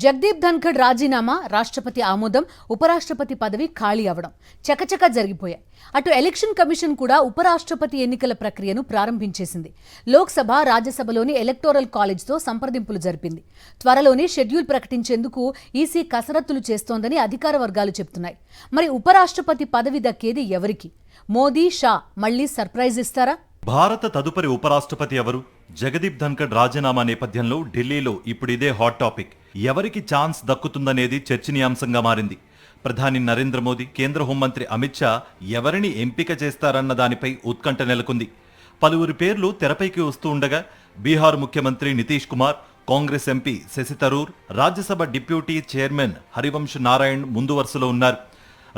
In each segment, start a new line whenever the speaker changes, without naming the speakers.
జగదీప్ ధన్ఖడ్ రాజీనామా, రాష్ట్రపతి ఆమోదం, ఉపరాష్ట్రపతి పదవి ఖాళీ అవడం చకచకా జరిగిపోయాయి. అటు ఎలక్షన్ కమిషన్ కూడా ఉపరాష్ట్రపతి ఎన్నికల ప్రక్రియను ప్రారంభించేసింది. లోక్సభ, రాజ్యసభలోని ఎలక్టోరల్ కాలేజ్తో సంప్రదింపులు జరిపింది. త్వరలోనే షెడ్యూల్ ప్రకటించేందుకు ఈసీ కసరత్తులు చేస్తోందని అధికార వర్గాలు చెబుతున్నాయి. మరి ఉపరాష్ట్రపతి పదవి దక్కేది ఎవరికి? మోదీ, షా మళ్లీ సర్ప్రైజ్ ఇస్తారా?
భారత తదుపరి ఉపరాష్ట్రపతి ఎవరు? జగదీప్ ధన్ఖడ్ రాజీనామా నేపథ్యంలో ఢిల్లీలో ఇప్పుడు ఇదే హాట్ టాపిక్. ఎవరికి ఛాన్స్ దక్కుతుందనేది చర్చనీయాంశంగా మారింది. ప్రధాని నరేంద్ర మోదీ, కేంద్ర హోంమంత్రి అమిత్ షా ఎవరిని ఎంపిక చేస్తారన్న దానిపై ఉత్కంఠ నెలకొంది. పలువురి పేర్లు తెరపైకి వస్తూ ఉండగా బీహార్ ముఖ్యమంత్రి Nitish Kumar, Congress MP Shashi Tharoor, Rajya Sabha deputy chairman Harivansh Narayan ముందు వరుసలో ఉన్నారు.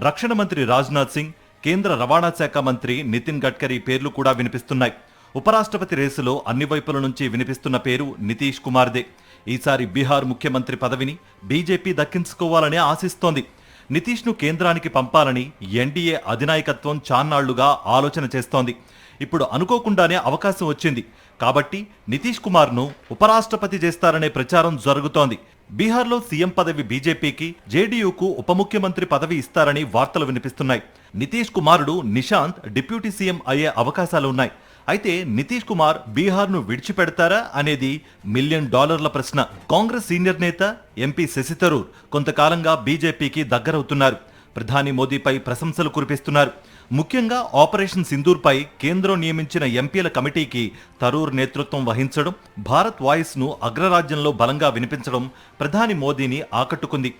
రక్షణ మంత్రి రాజ్నాథ్ సింగ్, కేంద్ర రవాణా శాఖ మంత్రి నితిన్ గడ్కరీ పేర్లు కూడా వినిపిస్తున్నాయి. ఉపరాష్ట్రపతి రేసులో అన్ని వైపుల నుంచి వినిపిస్తున్న పేరు నితీష్ కుమార్దే. ఈసారి బీహార్ ముఖ్యమంత్రి పదవిని బీజేపీ దక్కించుకోవాలని ఆశిస్తోంది. నితీష్ను కేంద్రానికి పంపాలని ఎన్డీఏ అధినాయకత్వం చాన్నాళ్లుగా ఆలోచన చేస్తోంది. ఇప్పుడు అనుకోకుండానే అవకాశం వచ్చింది కాబట్టి నితీష్ కుమార్ను ఉపరాష్ట్రపతి చేస్తారనే ప్రచారం జరుగుతోంది. బీహార్లో సీఎం పదవి బీజేపీకి, జేడీయూకు ఉప ముఖ్యమంత్రి పదవి ఇస్తారని వార్తలు వినిపిస్తున్నాయి. నితీష్ కుమారుడు నిశాంత్ డిప్యూటీ సీఎం అయ్యే అవకాశాలు ఉన్నాయి. అయితే నితీష్ కుమార్ బీహార్ను విడిచిపెడతారా అనేది $1 మిలియన్ ప్రశ్న. కాంగ్రెస్ సీనియర్ నేత ఎంపీ శశి థరూర్ కొంతకాలంగా బీజేపీకి దగ్గరవుతున్నారు. ప్రధాని మోదీపై ప్రశంసలు కురిపిస్తున్నారు. ముఖ్యంగా ఆపరేషన్ సింధూర్పై కేంద్రం నియమించిన ఎంపీల కమిటీకి థరూర్ నేతృత్వం వహించడం, భారత్ వాయిస్ను అగ్రరాజ్యంలో బలంగా వినిపించడం ప్రధాని మోదీని ఆకట్టుకుంది.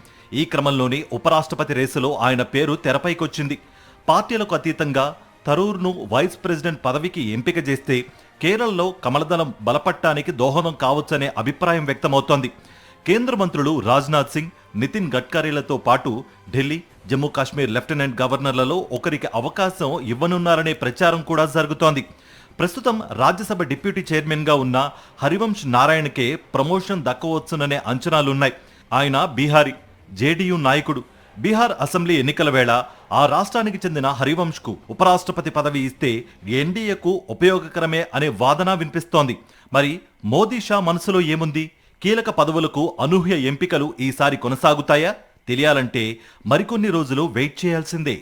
ఈ క్రమంలోనే ఉపరాష్ట్రపతి రేసులో ఆయన పేరు తెరపైకొచ్చింది. పార్టీలకు అతీతంగా థరూర్ను వైస్ ప్రెసిడెంట్ పదవికి ఎంపిక చేస్తే కేరళలో కమలదళం బలపట్టానికి దోహదం కావచ్చనే అభిప్రాయం వ్యక్తమవుతోంది. కేంద్ర మంత్రులు రాజ్నాథ్ సింగ్, నితిన్ గడ్కరీలతో పాటు ఢిల్లీ, జమ్మూ కాశ్మీర్ లెఫ్టినెంట్ గవర్నర్లలో ఒకరికి అవకాశం ఇవ్వనున్నారనే ప్రచారం కూడా జరుగుతోంది. ప్రస్తుతం రాజ్యసభ డిప్యూటీ చైర్మన్గా ఉన్న హరివంశ్ నారాయణకే ప్రమోషన్ దక్కవచ్చుననే అంచనాలున్నాయి. ఆయన బీహారీ, జేడీయూ నాయకుడు. బీహార్ అసెంబ్లీ ఎన్నికల వేళ ఆ రాష్ట్రానికి చెందిన హరివంశ్కు ఉపరాష్ట్రపతి పదవి ఇస్తే ఎన్డీఏకు ఉపయోగకరమే అనే వాదన వినిపిస్తోంది. మరి మోదీ, షా మనసులో ఏముంది? కీలక పదవులకు అనూహ్య ఎంపికలు ఈసారి కొనసాగుతాయా? తెలియాలంటే మరికొన్ని రోజులు వెయిట్ చేయాల్సిందే.